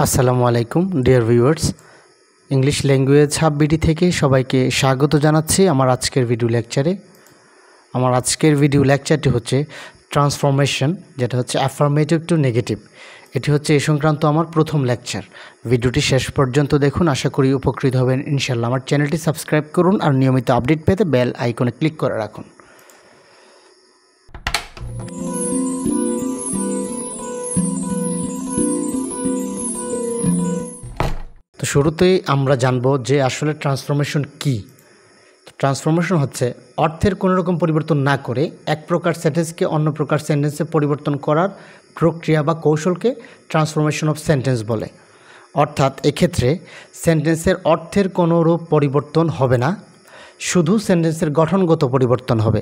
আসসালামু আলাইকুম dear viewers, English language হাববিডি থেকে সবাইকে স্বাগত জানাচ্ছি আমার আজকের ভিডিও লেকচারে। আমার আজকের ভিডিও লেকচারটি হচ্ছে ট্রান্সফরমেশন, যেটা হচ্ছে অ্যাফার্মেটিভ টু নেগেটিভ। এটি হচ্ছে এই সংক্রান্ত আমার প্রথম লেকচার। ভিডিওটি শেষ পর্যন্ত দেখুন, আশা করি উপকৃত হবেন ইনশাল্লাহ। আমার চ্যানেলটি সাবস্ক্রাইব করুন আর নিয়মিত আপডেট পেতে বেল আইকনে ক্লিক করে রাখুন। তো শুরুতেই আমরা জানব যে আসলে ট্রান্সফরমেশন কী। ট্রান্সফরমেশন হচ্ছে অর্থের কোনো রকম পরিবর্তন না করে এক প্রকার সেন্টেন্সকে অন্য প্রকার সেন্টেন্সে পরিবর্তন করার প্রক্রিয়া বা কৌশলকে ট্রান্সফরমেশন অফ সেন্টেন্স বলে। অর্থাৎ এক্ষেত্রে সেন্টেন্সের অর্থের কোনো রূপ পরিবর্তন হবে না, শুধু সেন্টেন্সের গঠনগত পরিবর্তন হবে।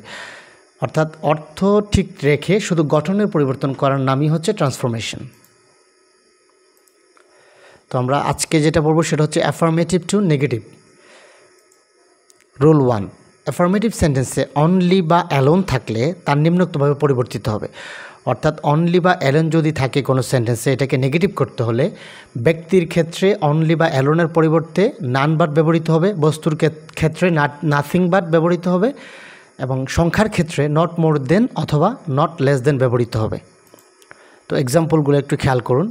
অর্থাৎ অর্থ ঠিক রেখে শুধু গঠনের পরিবর্তন করার নামই হচ্ছে ট্রান্সফরমেশন। তো আমরা আজকে যেটা বলবো সেটা হচ্ছে affirmative two negative. Rule 1, affirmative সেন্টেন্সে অনলি বা অ্যালোন থাকলে তার নিম্নোক্তভাবে পরিবর্তিত হবে। অর্থাৎ অনলি বা অ্যালোন যদি থাকে কোনো সেন্টেন্সে, এটাকে নেগেটিভ করতে হলে ব্যক্তির ক্ষেত্রে অনলি বা অ্যালোনের পরিবর্তে নান বাট ব্যবহৃত হবে, বস্তুর ক্ষেত্রে নাথিং বাট ব্যবহৃত হবে, এবং সংখ্যার ক্ষেত্রে নট মোর দেন অথবা নট লেস দেন ব্যবহৃত হবে। তো এক্সাম্পলগুলো একটু খেয়াল করুন।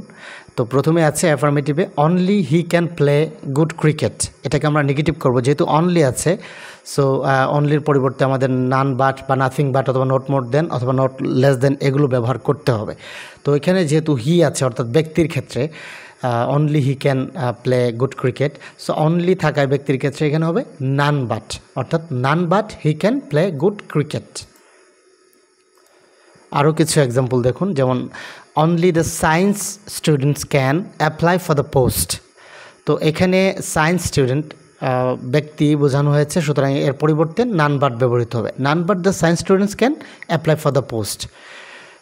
তো প্রথমে আছে অ্যাফার্মেটিভে only he can play good cricket. এটাকে আমরা নেগেটিভ করব, যেহেতু অনলি আছে। সো অনলির পরিবর্তে আমাদের নান বাট বা নাথিং বাট অথবা নট মোর দেন অথবা নট লেস দেন এগুলো ব্যবহার করতে হবে। তো এখানে যেহেতু হি আছে, অর্থাৎ ব্যক্তির ক্ষেত্রে only he can play good cricket, so only থাকায় ব্যক্তির ক্ষেত্রে এখানে হবে নান বাট, অর্থাৎ none but he can play good cricket. আরও কিছু এক্সাম্পল দেখুন, যেমন only the science students can apply for the post. তো এখানে সায়েন্স স্টুডেন্ট ব্যক্তি বোঝানো হয়েছে, সুতরাং এর পরিবর্তে নান বাট ব্যবহৃত হবে, none but the science students can apply for the post.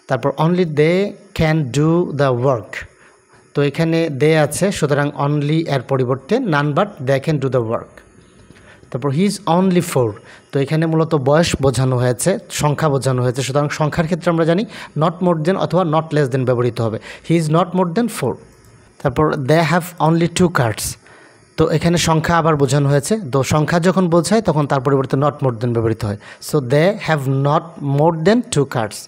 তারপর only they can do the work. তো এখানে দে আছে, সুতরাং অনলি এর পরিবর্তে none but they can do the work. তারপর হি ইজ অনলি 4। তো এখানে মূলত বয়স বোঝানো হয়েছে, সংখ্যা বোঝানো হয়েছে, সুতরাং সংখ্যার ক্ষেত্রে আমরা জানি নট মোর দেন অথবা নট লেস দেন ব্যবহৃত হবে। হি ইজ নট মোর দেন 4। তারপর দে হ্যাভ অনলি 2 কার্ডস। তো এখানে সংখ্যা আবার বোঝানো হয়েছে, তো সংখ্যা যখন বোঝায় তখন তার পরিবর্তে নট মোর দেন ব্যবহৃত হয়। So they have not more than 2 cards.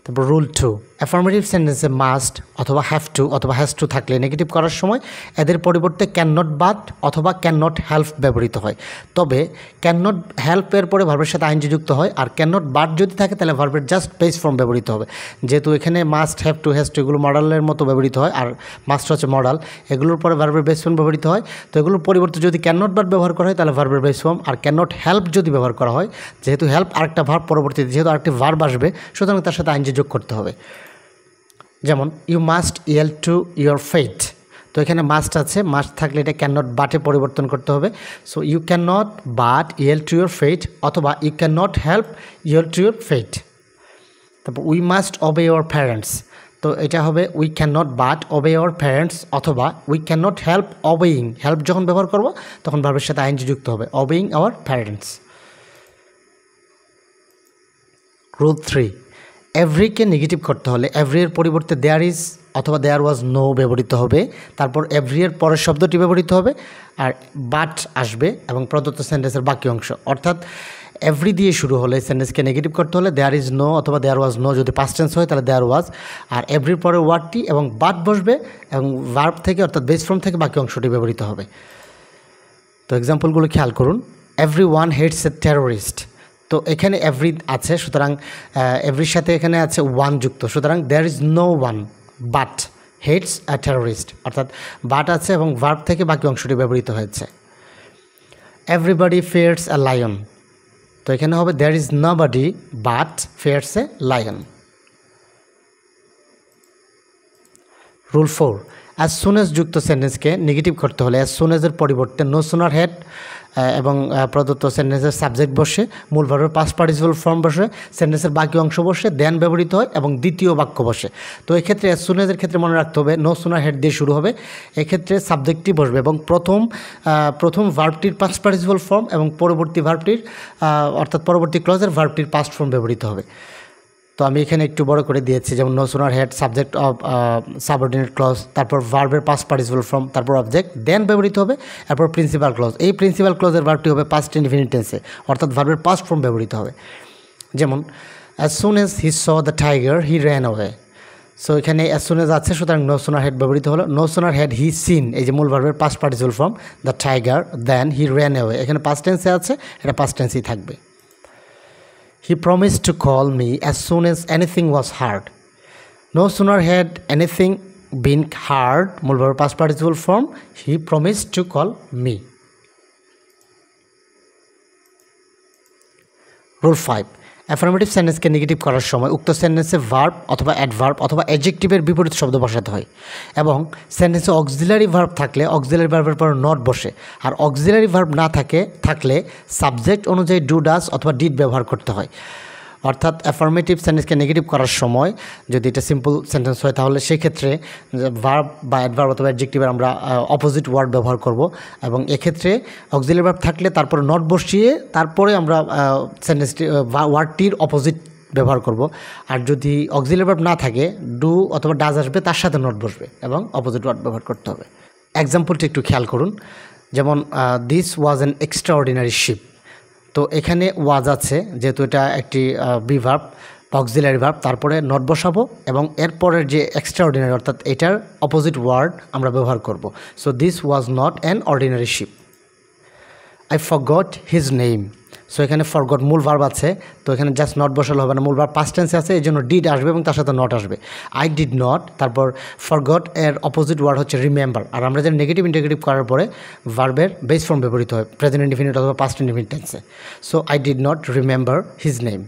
তারপর রুল 2, অ্যাফার্মেটিভ সেন্টেন্সে মাস্ট অথবা হ্যাভ টু অথবা হ্যাজ টু থাকলে নেগেটিভ করার সময় এদের পরিবর্তে ক্যান নট বাট অথবা ক্যান নট হেল্প ব্যবহৃত হয়। তবে ক্যান নট হেল্পের পরে ভার্বের সাথে আইএনজি যুক্ত হয়, আর ক্যান নট বাট যদি থাকে তাহলে ভার্বের জাস্ট বেস ফর্ম ব্যবহৃত হবে। যেহেতু এখানে must, have to, has to এগুলো মডালের মতো ব্যবহৃত হয়, আর মাস্ট হচ্ছে মডাল, এগুলোর পরে ভার্বের বেস ফর্ম ব্যবহৃত হয়। তো এগুলোর পরিবর্তে যদি ক্যান নট বাট ব্যবহার করা হয় তাহলে ভার্বের বেস ফর্ম, আর ক্যান নট হেল্প যদি ব্যবহার করা হয়, যেহেতু হেল্প আরেকটা ভার্ব, পরবর্তীতে যেহেতু আরেকটি ভার্ব আসবে, সুতরাং তার সাথে আইএনজি যোগ করতে হবে। যেমন you must yield to your fate. তো এখানে মাস্ট আছে, মাস্ট থাকলে এটা ক্যান নট বাটে পরিবর্তন করতে হবে। So you can not but yield to your fate অথবা you can not help yield to your fate. তারপর we must obey your parents. তো এটা হবে we can not but obey your parents অথবা we can not help obeying. Help যখন ব্যবহার করবো তখন ভার্বের সাথে আইএনজি যুক্ত হবে, ওবেইং আওয়ার প্যারেন্টস। রুল 3, এভরিকে নেগেটিভ করতে হলে এভরি এর পরিবর্তে দেয়ার ইজ অথবা দেয়ার ওয়াজ নো ব্যবহৃত হবে। তারপর এভরি এর পরের শব্দটি ব্যবহৃত হবে, আর বাট আসবে এবং প্রদত্ত সেন্টেন্সের বাকি অংশ। অর্থাৎ এভরি দিয়ে শুরু হলে সেন্টেন্সকে নেগেটিভ করতে হলে দেয়ার ইজ নো অথবা দেয়ার ওয়াজ নো, যদি পাস্ট টেন্স হয় তাহলে দেয়ার ওয়াজ, আর এভরির পরে ওয়ার্ডটি এবং বাট বসবে এবং ভার্ব থেকে অর্থাৎ বেস ফর্ম থেকে বাকি অংশটি ব্যবহৃত হবে। তো এক্সাম্পলগুলো খেয়াল করুন। এভরি ওয়ান হেটস এ টেরোরিস্ট। তো এখানে এভরি আছে, সুতরাং এভরির সাথে এখানে আছে ওয়ান যুক্ত, সুতরাং there is no one but hates a terrorist, অর্থাৎ বাট আছে এবং ভার্ব থেকে বাকি অংশটি ব্যবহৃত হয়েছে। Everybody fears a lion. তো এখানে হবে there is nobody but fears a lion. Rule 4, as soon as যুক্ত সেন্টেন্সকে নেগেটিভ করতে হলে অ্যাজ সুন এজের পরিবর্তে নো সুনার হ্যাড এবং প্রদত্ত সেন্টেন্সের সাবজেক্ট বসে, মূল ভার্বের পাস্ট পার্টিসিপল ফর্ম বসে, সেন্টেন্সের বাকি অংশ বসে, দেন ব্যবহৃত হয় এবং দ্বিতীয় বাক্য বসে। তো এক্ষেত্রে অ্যাজ সুন এজের ক্ষেত্রে মনে রাখতে হবে নো সুনার হ্যাড দিয়ে শুরু হবে, এক্ষেত্রে সাবজেক্টটি বসবে এবং প্রথম ভার্বটির পাস্ট পার্টিসিপল ফর্ম এবং পরবর্তী ভার্বটির অর্থাৎ পরবর্তী ক্লজের ভার্বটির পাস্ট ফর্ম ব্যবহৃত হবে। তো আমি এখানে একটু বড় করে দিয়েছি, যেমন no sooner had subject of subordinate clause, তারপর ভার্বের পাস্ট পার্টিসিপল ফর্ম, তারপর অবজেক্ট, দেন ব্যবহৃত হবে, তারপর প্রিন্সিপাল ক্লজ। এই প্রিন্সিপাল ক্লজের ভার্বটি হবে পাস্ট ইনডিফিনিট টেন্সে, অর্থাৎ ভার্বের পাস্ট ফর্ম ব্যবহৃত হবে। যেমন as soon as he saw the tiger he ran away. So এখানে অ্যাজ সুন এজ আছে, সুতরাং নো সুনার হ্যাড ব্যবহৃত হলো। No sooner had he seen, এই যে মূল ভার্বের past participle form the tiger, then he ran away, এখানে পাস্ট টেন্সে আছে, এটা পাস্ট টেন্সেই থাকবে। He promised to call me as soon as anything was heard. No sooner had anything been heard, মূল verb past participle form, he promised to call me. Rule 5. Affirmative সেন্টেন্সকে negative করার সময় উক্ত সেন্টেন্সে ভার্ব অথবা adverb অথবা অ্যাডজেক্টিভের বিপরীত শব্দ বসাতে হয়, এবং সেন্টেন্সে অক্সিলারি ভার্ব থাকলে অক্সিলারি ভার্বের পর নট বসে, আর অক্সিলারি ভার্ব না থাকলে সাবজেক্ট অনুযায়ী ডু ডাস অথবা ডিড ব্যবহার করতে হয়। অর্থাৎ অ্যাফার্মেটিভ সেন্টেন্সকে নেগেটিভ করার সময় যদি এটা সিম্পল সেন্টেন্স হয় তাহলে সেক্ষেত্রে ভার্ব বা অ্যাডভার্ব অথবা অ্যাডজেক্টিভের আমরা অপোজিট ওয়ার্ড ব্যবহার করব, এবং এক্ষেত্রে অক্সিলারি ভার্ব থাকলে তারপরে নট বসিয়ে তারপরে আমরা সেন্টেন্সটি ওয়ার্ডটির অপোজিট ব্যবহার করব। আর যদি অক্সিলারি ভার্ব না থাকে ডু অথবা ডাজ আসবে, তার সাথে নট বসবে এবং অপোজিট ওয়ার্ড ব্যবহার করতে হবে। এক্সাম্পলটি একটু খেয়াল করুন, যেমন this was an extraordinary ship. তো এখানে ওয়াজ আছে, যেহেতু এটা একটি বি ভার্ব অক্সিলারি ভার্ব, তারপরে নট বসাবো এবং এরপরের যে এক্সট্রাঅর্ডিনারি অর্থাৎ এটার অপোজিট ওয়ার্ড আমরা ব্যবহার করব। So this was not an ordinary ship. I forgot his name. So এখানে ফরগট মূল ভার্ব আছে, তো এখানে জাস্ট নট বসালে হবে না, মূল ভার্ব পাস্ট টেন্সে আছে, এই জন্য ডিড আসবে এবং তার সাথে নট আসবে। আই ডিড নট, তারপর ফরগট এর অপোজিট ওয়ার্ড হচ্ছে রিমেম্বার। আর আমরা যেন নেগেটিভ ইন্টিগ্রেটিভ করার পরে ভার্বের বেস ফর্ম ব্যবহৃত হয় প্রেজেন্ট ইনডিফিনিট অথবা পাস্ট ইনডিফিনিট টেন্সে। So I did not remember his name.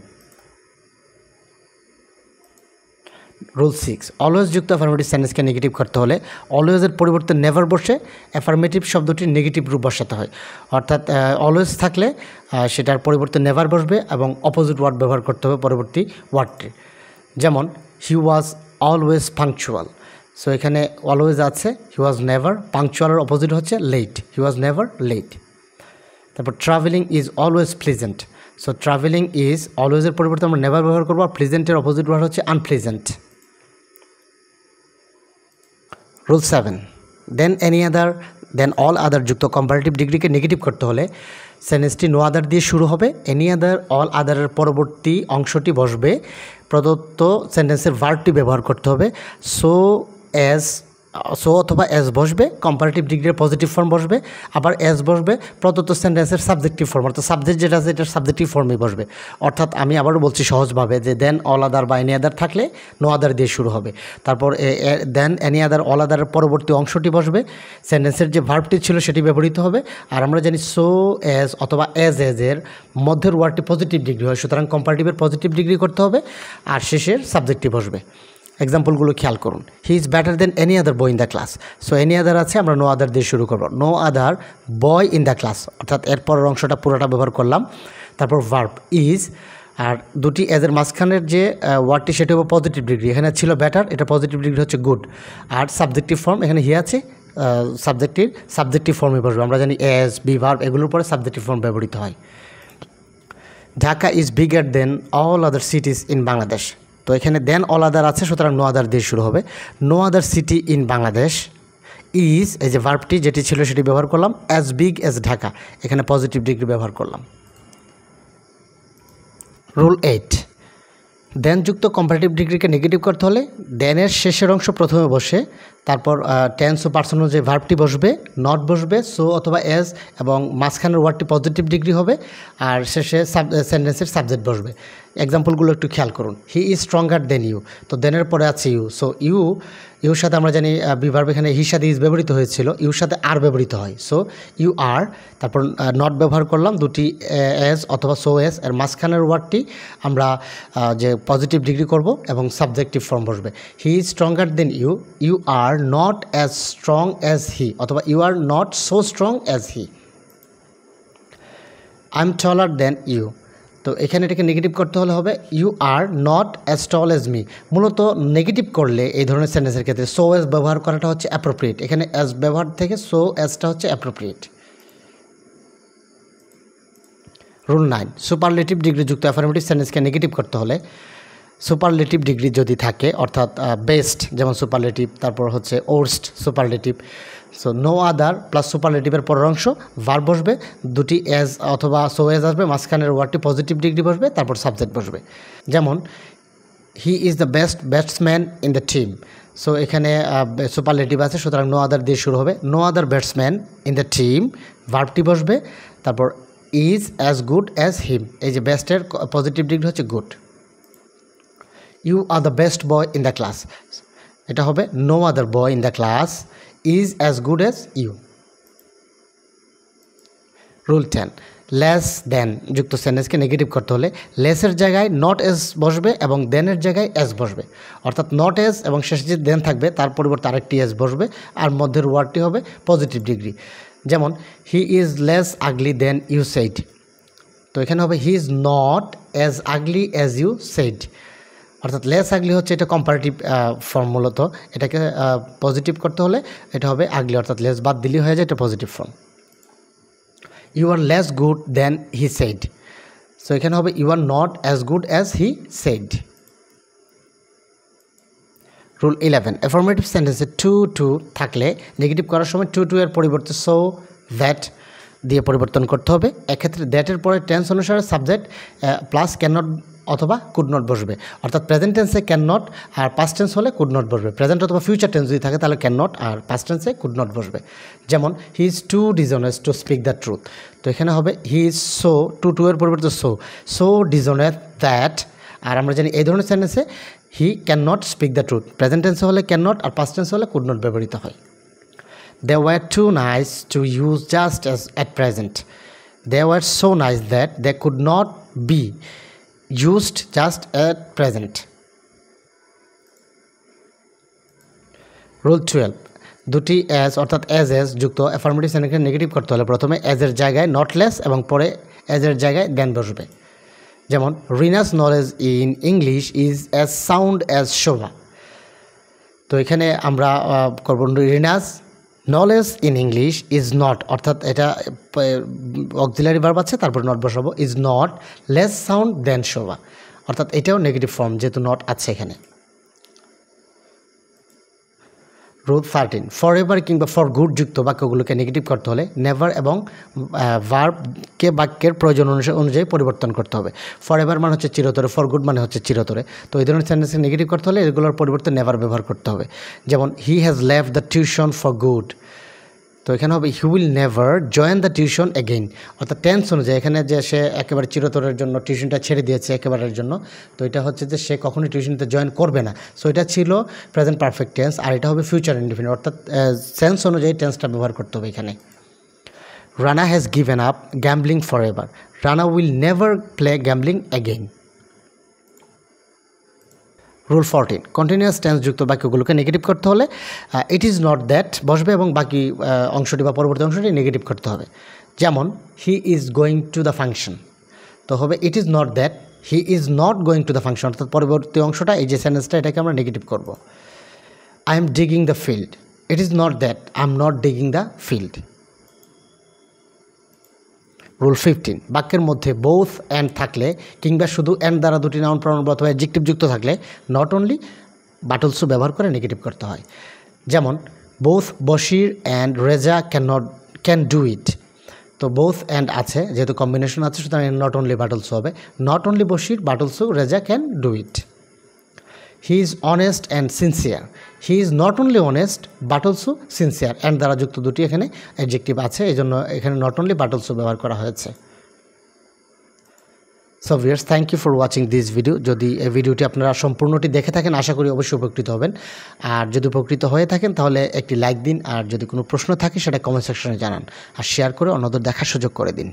Rule 6, always যুক্ত অ্যাফার্মেটিভ সেন্টেন্সকে নেগেটিভ করতে হলে অলওয়েজের পরিবর্তে নেভার বসে অ্যাফার্মেটিভ শব্দটির নেগেটিভ রূপ বসাতে হয়। অর্থাৎ অলওয়েজ থাকলে সেটার পরিবর্তে নেভার বসবে এবং অপোজিট ওয়ার্ড ব্যবহার করতে হবে পরবর্তী ওয়ার্ডটি। যেমন he was always punctual. So এখানে অলওয়েজ আছে, হি ওয়াজ নেভার, পাংচুয়ালের অপোজিট হচ্ছে late, he was never late. তারপর travelling is always pleasant. So travelling is অলওয়েজের পরিবর্তে আমরা নেভার ব্যবহার করবো, আর প্লিজেন্টের অপোজিট ওয়ার্ড হচ্ছে unpleasant. Rule 7, than all other যুক্ত কম্পারেটিভ ডিগ্রিকে নেগেটিভ করতে হলে সেন্টেন্সটি নো আদার দিয়ে শুরু হবে, এনি আদার অল আদারের পরবর্তী অংশটি বসবে, প্রদত্ত সেন্টেন্সের ভার্বটি ব্যবহার করতে হবে, সো অথবা এস বসবে, কম্পারেটিভ ডিগ্রির পজিটিভ ফর্ম বসবে, আবার এস বসবে, প্রদত্ত সেন্টেন্সের সাবজেক্টিভ ফর্ম, অর্থাৎ সাবজেক্ট যেটা আছে এটার সাবজেক্টিভ ফর্মই বসবে। অর্থাৎ আমি আবারও বলছি সহজভাবে যে দেন অল আদার বা এনি আদার থাকলে নো আদার দিয়ে শুরু হবে, তারপর দেন এনি আদার অল আদারের পরবর্তী অংশটি বসবে, সেন্টেন্সের যে ভার্বটি ছিল সেটি ব্যবহৃত হবে। আর আমরা জানি সো এস অথবা এজের মধ্যের ওয়ার্ডটি পজিটিভ ডিগ্রি হয়, সুতরাং কম্পারেটিভের পজিটিভ ডিগ্রি করতে হবে, আর শেষের সাবজেক্টিভ বসবে। এক্সাম্পলগুলো খেয়াল করুন, he is better than any other boy in the class. So any other আছে, আমরা নো আদার দিয়ে শুরু করবো, no other boy in the class, অর্থাৎ এরপরের অংশটা পুরোটা ব্যবহার করলাম। তারপর ভার্ব ইজ, আর দুটি এজের মাঝখানের যে ওয়ার্ডটি সেটি হবে পজিটিভ ডিগ্রি, এখানে ছিল বেটার, এটা পজিটিভ ডিগ্রি হচ্ছে গুড। আর সাবজেক্টিভ ফর্ম এখানে হি আছে, সাবজেক্টিভ ফর্মে বসবে। আমরা জানি এজ, বি, ভার্ব এগুলোর পরে সাবজেক্টিভ ফর্ম ব্যবহৃত হয়। Dhaka is bigger then all other cities in Bangladesh. তো এখানে দেন অল আদার আছে, সুতরাং নো আদার দিয়ে শুরু হবে। No other city in Bangladesh is, এই যে ভার্বটি যেটি ছিল সেটি ব্যবহার করলাম, অ্যাজ বিগ অ্যাজ ঢাকা, এখানে পজিটিভ ডিগ্রি ব্যবহার করলাম। রুল 8, দেন যুক্ত কম্পারেটিভ ডিগ্রিকে নেগেটিভ করতে হলে দেনের শেষের অংশ প্রথমে বসে, তারপর টেন্স ও পার্সন যে ভার্বটি বসবে, নট বসবে, সো অথবা এজ, এবং মাঝখানের ওয়ার্ডটি পজিটিভ ডিগ্রি হবে, আর শেষে সেন্টেন্সের সাবজেক্ট বসবে। এক্সাম্পলগুলো একটু খেয়াল করুন, he is stronger than you. তো দেনের পরে আছে ইউ, সো ইউর সাথে আমরা জানি বিভার্ব এখানে হির সাথে ইজ ব্যবহৃত হয়েছিল, ইউর সাথে আর ব্যবহৃত হয়, সো ইউ আর, তারপর নট ব্যবহার করলাম, দুটি এস অথবা সো এস, এর মাঝখানের ওয়ার্ডটি আমরা যে পজিটিভ ডিগ্রি করব এবং সাবজেক্টিভ ফর্ম বসবে। He is stronger than you, you are not as strong as he, অথবা you are not so strong as he. I am taller than you. তো এখানে এটাকে নেগেটিভ করতে হলে হবে you are not as tall as me. মূলত negative করলে এই ধরনের সেন্টেন্সের ক্ষেত্রে সো অ্যাজ ব্যবহার করাটা হচ্ছে অ্যাপ্রোপ্রিয়েট, এখানে অ্যাজ ব্যবহার থেকে সো অ্যাজটা হচ্ছে অ্যাপ্রোপ্রিয়েট। রুল 9, সুপারলেটিভ ডিগ্রি যুক্ত অ্যাফার্মেটিভ সেন্টেন্সকে নেগেটিভ করতে হলে সুপারলেটিভ ডিগ্রি যদি থাকে অর্থাৎ বেস্ট যেমন সুপারলেটিভ, তারপর হচ্ছে worst superlative. So no other plus সুপারলেটিভের পরের অংশ ভার্ব বসবে, দুটি এজ অথবা সো এজ আসবে, মাঝখানের ওয়ার্ডটি পজিটিভ ডিগ্রি বসবে, তারপর সাবজেক্ট বসবে। যেমন he is the best batsman in the team. So এখানে সুপারলেটিভ আছে, সুতরাং নো আদার দিয়ে শুরু হবে। No other batsman in the team, ভার্বটি বসবে, তারপর is as good as him. এই যে বেস্টের পজিটিভ ডিগ্রি হচ্ছে good. You are the best boy in the class, এটা হবে no other boy in the class is as good as you. Rule 10, less than যুক্ত সেন্টেন্সকে নেগেটিভ করতে হলে লেসের জায়গায় নট এস বসবে এবং দেনের জায়গায় এস বসবে। অর্থাৎ নট এস এবং শেষে যে দেন থাকবে তার পরিবর্তে আরেকটি এস বসবে, আর মধ্যের ওয়ার্ডটি হবে পজিটিভ ডিগ্রি। যেমন he is less ugly than you said. তো এখানে হবে he is not as ugly as you said. অর্থাৎ লেস আগলি হচ্ছে এটা কম্পারেটিভ ফর্ম, মূলত এটাকে পজিটিভ করতে হলে এটা হবে আগলি, অর্থাৎ লেস বাদ দিলেই হয়ে যায় এটা positive form. You are less good than he said. So এখানে হবে you are not as good as he said. Rule 11, affirmative সেন্টেন্সে টু থাকলে নেগেটিভ করার সময় টু এর পরিবর্তে সো দ্যাট দিয়ে পরিবর্তন করতে হবে। এক্ষেত্রে দ্যাটের পরে টেন্স অনুসারে সাবজেক্ট প্লাস ক্যান নট অথবা কুড নট বসবে। অর্থাৎ প্রেজেন্ট টেন্সে ক্যান নট আর পাস্ট টেন্স হলে কুড নট বসবে। প্রেজেন্ট অথবা ফিউচার টেন্স যদি থাকে তাহলে ক্যান নট, আর পাস্ট টেন্সে কুড নট বসবে। যেমন he is too dishonest to speak the truth. তো এখানে হবে হি ইজ সো টু এর পরিবর্তে সো ডিসঅনেস্ট দ্যাট। আর আমরা জানি এই ধরনের সেন্টেন্সে he can not speak the truth, present টেন্সে হলে ক্যান নট আর পাস্ট টেন্সে হলে কুড নট ব্যবহৃত হয়। They were too nice to use just as at present. They were so nice that they could not be used just at present. Rule 12, দুটি age অর্থাৎ age যুক্ত affirmative সেন্টেন্সকে negative করতে হলে প্রথমে এজের জায়গায় নট লেস এবং পরে এজের জায়গায় দেন বসবে। যেমন Rina's knowledge in English is as sound as Shobha. তো এখানে আমরা করব Rina's knowledge in English is not, অর্থাৎ এটা অক্সিলারি ভার্ব আছে, তারপর নট বসাবো, is not less sound than Shobha. অর্থাৎ এটাও নেগেটিভ ফর্ম যেহেতু নট আছে এখানে। রুল 13, ফর এভার কিংবা ফর গুড যুক্ত বাক্যগুলোকে নেগেটিভ করতে হলে নেভার এবং ভার্বকে বাক্যের প্রয়োজন অনুযায়ী পরিবর্তন করতে হবে। ফর এভার মানে হচ্ছে চিরতরে, ফর গুড মানে হচ্ছে চিরতরে। তো এই ধরনের সেন্টেন্সকে নেগেটিভ করতে হলে এগুলোর পরিবর্তে নেভার ব্যবহার করতে হবে। যেমন he has left the tuition for good. তো এখানে হবে he will never join the tuition again. অর্থাৎ টেন্স অনুযায়ী এখানে যে সে একেবারে চিরতরের জন্য টিউশনটা ছেড়ে দিয়েছে একেবারের জন্য, তো এটা হচ্ছে যে সে কখনোই টিউশনিতে জয়েন করবে না। সো এটা ছিল প্রেজেন্ট পারফেক্ট টেন্স, আর এটা হবে ফিউচার ইনডিফিনিট, অর্থাৎ সেন্স অনুযায়ী টেন্সটা ব্যবহার করতে হবে এখানে। Rana has given up gambling for ever. Rana will never play gambling again. Rule 14, continuous tense যুক্ত বাক্যগুলোকে নেগেটিভ করতে হলে ইট ইজ নট দ্যাট বসবে এবং বাকি অংশটি বা পরবর্তী অংশটি নেগেটিভ করতে হবে। যেমন he is going to the function, তো হবে it is not that he is not going to the function, অর্থাৎ পরবর্তী অংশটা এই যে সেন্টেন্সটা এটাকে আমরা নেগেটিভ করব। I am digging the field, it is not that I am not digging the field. Rule 15, বাক্যের মধ্যে বোথ অ্যান্ড থাকলে কিংবা শুধু অ্যান্ড দ্বারা দুটি নাউন প্রনাউন অথবা অ্যাডজেক্টিভ যুক্ত থাকলে নট অনলি বাট অলসো ব্যবহার করে নেগেটিভ করতে হয়। যেমন both Bashir and Reza can do it. তো বোথ অ্যান্ড আছে, যেহেতু কম্বিনেশন আছে সুতরাং নট অনলি বাট অলসো হবে। Not only Bashir but also Reza can do it. He is honest and sincere. He is not only honest but also sincere. And দ্বারা যুক্ত দুটি এখানে অ্যাডজেক্টিভ আছে, এই জন্য এখানে নট অনলি বাট অলসো ব্যবহার করা হয়েছে। So viewers, thank you for watching this video. যদি এই ভিডিওটি আপনারা সম্পূর্ণটি দেখে থাকেন আশা করি অবশ্যই উপকৃত হবেন। আর যদি উপকৃত হয়ে থাকেন তাহলে একটি লাইক দিন, আর যদি কোনো প্রশ্ন থাকে সেটা কমেন্ট সেকশনে জানান, আর শেয়ার করে অন্যদের দেখার সুযোগ করে দিন।